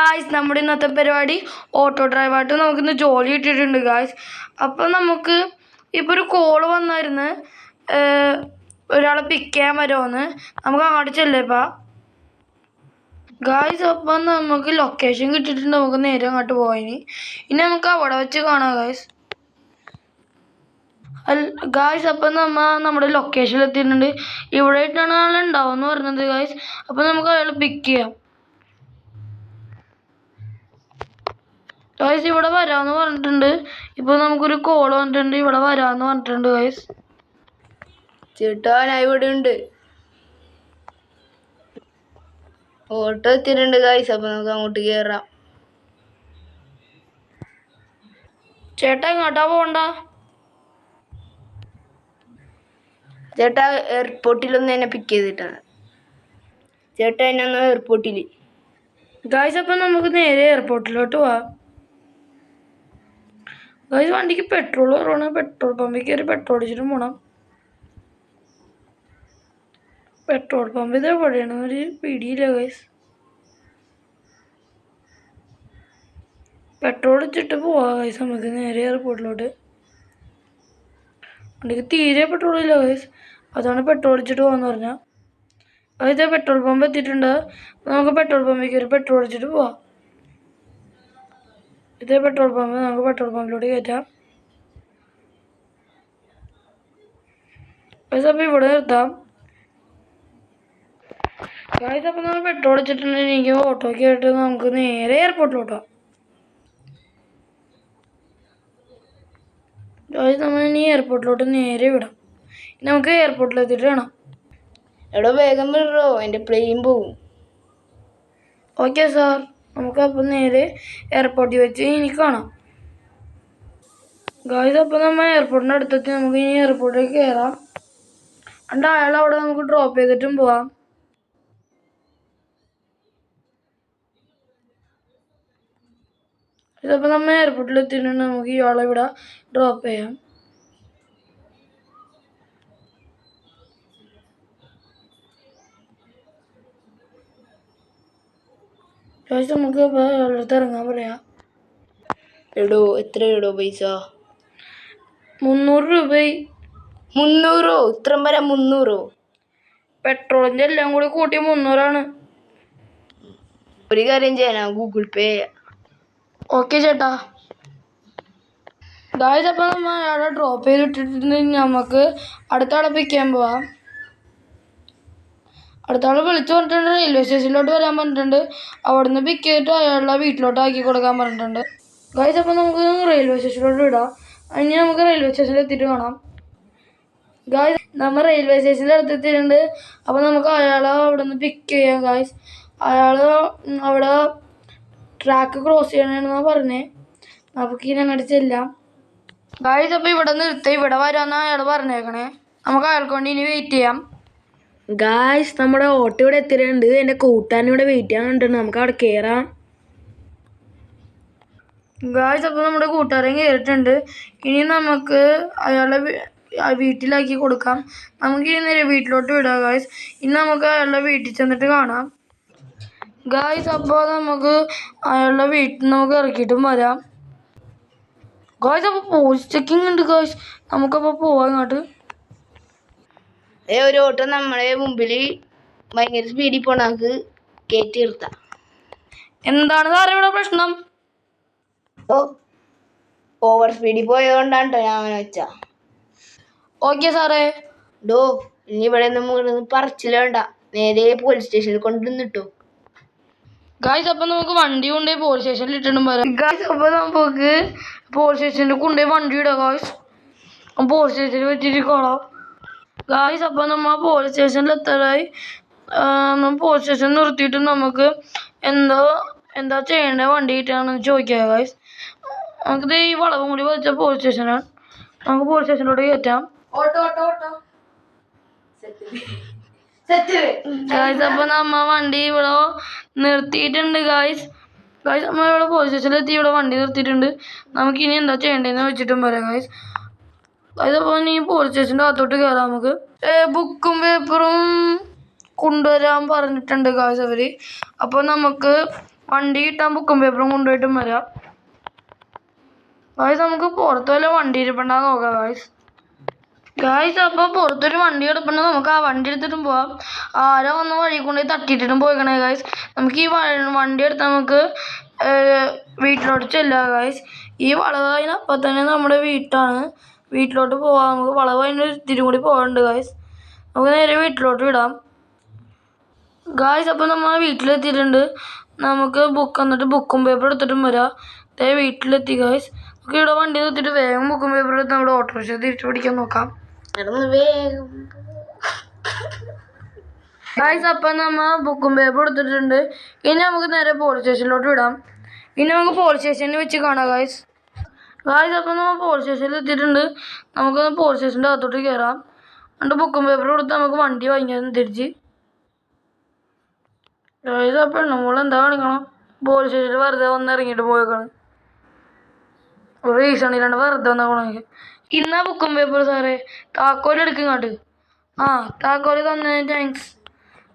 Guys നമ്മുടെ ഇന്നത്തെ പരിപാടി ഓട്ടോ ഡ്രൈവറായിട്ട് നമുക്കിന്ന് ജോലി കിട്ടിയിട്ടുണ്ട് ഗായ്സ്. അപ്പം നമുക്ക് ഇപ്പോൾ ഒരു കോള് വന്നായിരുന്നു, ഒരാളെ പിക്ക് ചെയ്യാൻ വരുമോയെന്ന്. നമുക്ക് അങ്ങോട്ട് ചെല്ലേപ്പാ ഗായ്സ്. അപ്പം നമുക്ക് ലൊക്കേഷൻ കിട്ടിയിട്ടുണ്ട്, നമുക്ക് നേരെ അങ്ങോട്ട് പോയിനി. ഇനി നമുക്ക് അവിടെ വെച്ച് കാണാം ഗായ്സ്. ഗായ്സ് അപ്പം നമ്മുടെ ലൊക്കേഷനിൽ എത്തിയിട്ടുണ്ട്. ഇവിടെ ആയിട്ടാണ് ആളുണ്ടാവും എന്ന് പറഞ്ഞത് ഗായ്സ്. അപ്പം നമുക്ക് അയാൾ പിക്ക് ചെയ്യാം ഗായ്സ്. ഇവിടെ വരാമെന്ന് പറഞ്ഞിട്ടുണ്ട്. ഇപ്പോൾ നമുക്കൊരു കോൾ വന്നിട്ടുണ്ട്, ഇവിടെ വരാമെന്ന് പറഞ്ഞിട്ടുണ്ട് ഗായ്സ്. ചേട്ടാ ഞാൻ ഇവിടെ ഉണ്ട്, ഓട്ടോ എത്തിയിട്ടുണ്ട് ഗായ്സ്. അപ്പം നമുക്ക് അങ്ങോട്ട് കയറാം. ചേട്ടാ എങ്ങോട്ടാ പോകണ്ട? ചേട്ടാ എയർപോർട്ടിലൊന്ന് എന്നെ പിക്ക് ചെയ്തിട്ടാണ് ചേട്ടാ, എന്നെ ഒന്ന് എയർപോർട്ടിൽ. ഗായ്സ് അപ്പം നമുക്ക് നേരെ എയർപോർട്ടിലോട്ട് പോവാം ഗായ്സ്. വണ്ടിക്ക് പെട്രോൾ കുറവാണ്, പെട്രോൾ പമ്പിൽ കയറി പെട്രോൾ അടിച്ചിട്ട് പോകണം. പെട്രോൾ പമ്പ് ഇത് എവിടെയാണ് ഒരു പിടിയില്ല ഗായ്സ്. പെട്രോൾ അടിച്ചിട്ട് പോവാം ഗായ്സ് നമുക്ക് നേരെ എയർപോർട്ടിലോട്ട്. വണ്ടിക്ക് തീരെ പെട്രോൾ ഇല്ല ഗായ്സ്, അതാണ് പെട്രോൾ അടിച്ചിട്ട് പോകാന്ന് പറഞ്ഞാൽ. അതായത് പെട്രോൾ പമ്പ് എത്തിയിട്ടുണ്ട്, നമുക്ക് പെട്രോൾ പമ്പിൽ കയറി പെട്രോൾ അടിച്ചിട്ട് പോവാം. ഇതേ പെട്രോൾ പമ്പ്, നമുക്ക് പെട്രോൾ പമ്പിലോട്ട് കയറ്റാം ഗായ്സ്. അപ്പം ഇവിടെ നിർത്താം ഗായ്സ്. അപ്പം നമ്മൾ പെട്രോൾ അടിച്ചിട്ടുണ്ടെങ്കിൽ എനിക്ക് ഓട്ടോയ്ക്ക് ആയിട്ട് നമുക്ക് നേരെ എയർപോർട്ടിലോട്ടാം ഗായ്സ്. നമ്മൾ ഇനി എയർപോർട്ടിലോട്ട് നേരെ വിടാം. നമുക്ക് എയർപോർട്ടിൽ എത്തിയിട്ട് വേണം. എവിടെ വേഗം വിടറോ, എൻ്റെ പ്ലെയിൻ പോവും. ഓക്കെ സാർ, നമുക്കപ്പം നേരെ എയർപോർട്ടിൽ വെച്ച് ഇനി കാണാം ഗായ്സ്. അപ്പം നമ്മൾ എയർപോർട്ടിൻ്റെ അടുത്തെത്തി, നമുക്ക് ഇനി എയർപോർട്ടിലേക്ക് കയറാം. അണ്ട് അയാൾ അവിടെ നമുക്ക് ഡ്രോപ്പ് ചെയ്തിട്ടും പോവാം. ഇതപ്പോൾ നമ്മൾ എയർപോർട്ടിൽ എത്തിയിട്ടുണ്ട്, നമുക്ക് ഇയാളെ ഇവിടെ ഡ്രോപ്പ് ചെയ്യാം. ഗായ്സ് നമുക്ക് ഇപ്പോൾ അയാളുടെ അടുത്ത് ഇറങ്ങാൻ പറയാം. എടോ എത്ര എടോ പൈസ? 300 രൂപ. 300? ഇത്രയും വരാം 300? പെട്രോളിൻ്റെ എല്ലാം കൂടി കൂട്ടി 300 ഒരു കാര്യം ചെയ്യാനാ, ഗൂഗിൾ പേ. ഓക്കെ ചേട്ടാ. ഗായ്സ് അപ്പം നമ്മൾ അയാളെ ഡ്രോപ്പ് ചെയ്തിട്ടിട്ടുണ്ടെങ്കിൽ നമുക്ക് അടുത്ത ആളെ പിക്ക് ചെയ്യാൻ പോവാം. അടുത്ത ആൾ വിളിച്ചു പറഞ്ഞിട്ടുണ്ട്, റെയിൽവേ സ്റ്റേഷനിലോട്ട് വരാൻ പറഞ്ഞിട്ടുണ്ട്. അവിടെ നിന്ന് പിക്ക് ചെയ്തിട്ട് അയാളുടെ വീട്ടിലോട്ട് ആക്കി കൊടുക്കാൻ പറഞ്ഞിട്ടുണ്ട് ഗായ്സ്. അപ്പം നമുക്ക് റെയിൽവേ സ്റ്റേഷനിലോട്ട് വിടാം. ഇനി നമുക്ക് റെയിൽവേ സ്റ്റേഷനിൽ എത്തിയിട്ട് കാണാം ഗായ്സ്. നമ്മൾ റെയിൽവേ സ്റ്റേഷനിൽ അടുത്തെത്തിയിട്ടുണ്ട്. അപ്പോൾ നമുക്ക് അയാളെ അവിടെ നിന്ന് പിക്ക് ചെയ്യാം ഗായ്സ്. അയാൾ അവിടെ ട്രാക്ക് ക്രോസ് ചെയ്യണമെന്നാണ് പറഞ്ഞത്. നമുക്ക് ഇനി അങ്ങോട്ട് ചെല്ലാം ഗായ്സ്. അപ്പോൾ ഇവിടെ നിർത്തി, ഇവിടെ വരാമെന്നാണ് അയാൾ പറഞ്ഞേക്കണേ. നമുക്ക് അയാൾക്ക് വേണ്ടി ഇനി വെയിറ്റ് ചെയ്യാം ഗായ്സ്. നമ്മുടെ ഓട്ടോ ഇവിടെ എത്തിയിട്ടുണ്ട്, എൻ്റെ കൂട്ടുകാരൻ ഇവിടെ വെയിറ്റ് ചെയ്യാൻ കണ്ടിട്ടുണ്ട്. നമുക്ക് അവിടെ കയറാം ഗായ്സ്. അപ്പോൾ നമ്മുടെ കൂട്ടുകാരൻ കയറിയിട്ടുണ്ട്. ഇനി നമുക്ക് അയാളെ വീട്ടിലാക്കി കൊടുക്കാം. നമുക്ക് ഇനി നേരെ വീട്ടിലോട്ട് വിടാം ഗായ്സ്. ഇനി നമുക്ക് അയാളുടെ വീട്ടിൽ ചെന്നിട്ട് കാണാം ഗായ്സ്. അപ്പോൾ നമുക്ക് അയാളുടെ വീട്ടിൽ നമുക്ക് ഇറക്കിയിട്ടും വരാം ഗായ്സ്. അപ്പോൾ പോലീസ് ചെക്കിങ് ഉണ്ട് ഗായ്സ്, നമുക്കപ്പോൾ പോവാം ഇങ്ങോട്ട്. ഒരു ഓട്ടോ നമ്മളെ മുമ്പിൽ ഭയങ്കര സ്പീഡിൽ പോണ നമുക്ക് കയറ്റി നിർത്താം. എന്താണ് സാറേ ഇവിടെ പ്രശ്നം? ഓവർ സ്പീഡിൽ പോയതുകൊണ്ടാണ് കേട്ടോ ഞാൻ അങ്ങനെ വെച്ചാ. ഓക്കെ സാറേ. ഡോ ഇനി ഇവിടെ നിന്ന് പറച്ചില്ല വേണ്ട, നേരെ പോലീസ് സ്റ്റേഷനിൽ കൊണ്ടുവന്നിട്ടോ ഗായ്സ്. അപ്പം നമുക്ക് വണ്ടി കൊണ്ടുപോയി പോലീസ് സ്റ്റേഷനിൽ ഇട്ടിട്ടും വരാം ഗായ്സ്. അപ്പോൾ നമുക്ക് പോലീസ് സ്റ്റേഷനിൽ കൊണ്ടുപോയി വണ്ടി ഇടാം ഗായ്സ്. പോലീസ് സ്റ്റേഷനിൽ വെച്ചിട്ട് കാണാം ഗായ്സ്. അപ്പോൾ നമ്മൾ പോലീസ് സ്റ്റേഷനിൽ എത്താറായി. പോലീസ് സ്റ്റേഷൻ നിർത്തിയിട്ട് നമുക്ക് എന്താ ചെയ്യേണ്ടത് വണ്ടി കിട്ടുകയാണെന്ന് ചോദിക്കാം ഗായ്സ്. നമുക്കിത് ഈ വളവും കൂടി വെച്ച പോലീസ് സ്റ്റേഷനാണ്, നമുക്ക് പോലീസ് സ്റ്റേഷനിലോട്ട് കയറ്റാം ഗായ്സ്. അപ്പോൾ നമ്മൾ വണ്ടി ഇവിടെ നിർത്തിയിട്ടുണ്ട് ഗായ്സ്. നമ്മൾ ഇവിടെ പോലീസ് സ്റ്റേഷനിൽ എത്തി, ഇവിടെ വണ്ടി നിർത്തിയിട്ടുണ്ട്. നമുക്കിനി എന്താ ചെയ്യേണ്ടതെന്ന് വെച്ചിട്ടും പറയാം ഗായ്സ്. അപ്പോൾ ഇനി പോലീസ് സ്റ്റേഷൻ്റെ അകത്തോട്ട് കയറാം. നമുക്ക് ബുക്കും പേപ്പറും കൊണ്ടുവരാൻ പറഞ്ഞിട്ടുണ്ട് ഗായ്സ് അവർ. അപ്പോൾ നമുക്ക് വണ്ടി കിട്ടാൻ ബുക്കും പേപ്പറും കൊണ്ടുപോയിട്ടും വരാം. ഗായ്സ് നമുക്ക് പുറത്ത് വല്ല വണ്ടി ഇരിപ്പുണ്ടാന്ന് നോക്കാം ഗായ്സ്. അപ്പോൾ പുറത്തൊരു വണ്ടി കിടപ്പുണ്ട്, നമുക്ക് ആ വണ്ടി എടുത്തിട്ടും പോവാം. ആരോ വന്ന് വഴി കൊണ്ടുപോയി തട്ടിയിട്ടിട്ടും പോയിക്കണേ ഗായ്സ്. നമുക്ക് ഈ വണ്ടി എടുത്ത് നമുക്ക് വീട്ടിലോട്ട് ചെല്ലാം ഗായ്സ്. ഈ വളവ് അതിനപ്പം തന്നെ നമ്മുടെ വീട്ടാണ്. വീട്ടിലോട്ട് പോവാം. നമുക്ക് വളവ് അതിൻ്റെ ഇത്തിരി കൂടി പോകാനുണ്ട് ഗായ്സ്. നമുക്ക് നേരെ വീട്ടിലോട്ട് വിടാം ഗായ്സ്. അപ്പോൾ നമ്മൾ വീട്ടിലെത്തിയിട്ടുണ്ട്. നമുക്ക് എന്നിട്ട് ബുക്കും പേപ്പറും എടുത്തിട്ടും വരാം. അതേ വീട്ടിലെത്തി ഗായ്സ്. നമുക്ക് ഇവിടെ വണ്ടി നിർത്തിയിട്ട് വേഗം ബുക്കും പേപ്പറും എടുത്ത് നമ്മുടെ ഓട്ടോറിക്ഷ തിരിച്ചു പിടിക്കാൻ നോക്കാം ഗായ്സ്. അപ്പം നമ്മൾ ബുക്കും പേപ്പറും എടുത്തിട്ടുണ്ട്. ഇനി നമുക്ക് നേരെ പോലീസ് സ്റ്റേഷനിലോട്ട് വിടാം. ഇനി നമുക്ക് പോലീസ് സ്റ്റേഷനിൽ വെച്ച് കാണാം ഗായ്സ്. അപ്പം നമ്മൾ പോലീസ് സ്റ്റേഷനിൽ എത്തിയിട്ടുണ്ട്. നമുക്ക് പോലീസ് സ്റ്റേഷൻ്റെ അകത്തോട്ട് കയറാം. എന്നിട്ട് ബുക്കും പേപ്പറും കൊടുത്ത് നമുക്ക് വണ്ടി വാങ്ങിക്കാൻ തിരിച്ച് ഗായ്സ്. അപ്പം നമ്മൾ എന്താ കാണിക്കണം, പോലീസ് സ്റ്റേഷനിൽ വെറുതെ വന്ന് ഇറങ്ങിയിട്ട് പോയേക്കാണ്. ഒരു റീസണില്ലാണ്ട് വെറുതെ വന്നാൽ പോകണമെങ്കിൽ. ഇന്നാ ബുക്കും പേപ്പർ സാറേ, താക്കോൽ എടുക്കും ഇങ്ങോട്ട്. ആ താക്കോൽ തന്നതിന് താങ്ക്സ്.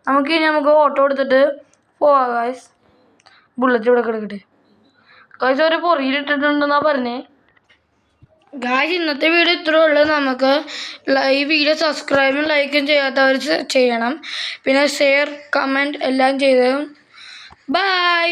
നമുക്ക് ഓട്ടോ എടുത്തിട്ട് പോവാം ഗായ്സ്. ബുള്ളറ്റ് ഇവിടെ കിടക്കട്ടെ ഗായ്സ്. ഒരു പൊറിയിലിട്ടിട്ടുണ്ടെന്നാ പറഞ്ഞേ ഗായ്സ്. ഇന്നത്തെ വീഡിയോ ഇത്രയേ ഉള്ളൂ. നമുക്ക് ഈ വീഡിയോ സബ്സ്ക്രൈബും ലൈക്കും ചെയ്യാത്തവർ ചെയ്യണം. പിന്നെ ഷെയർ കമൻറ്റ് എല്ലാം ചെയ്തതും. ബൈ.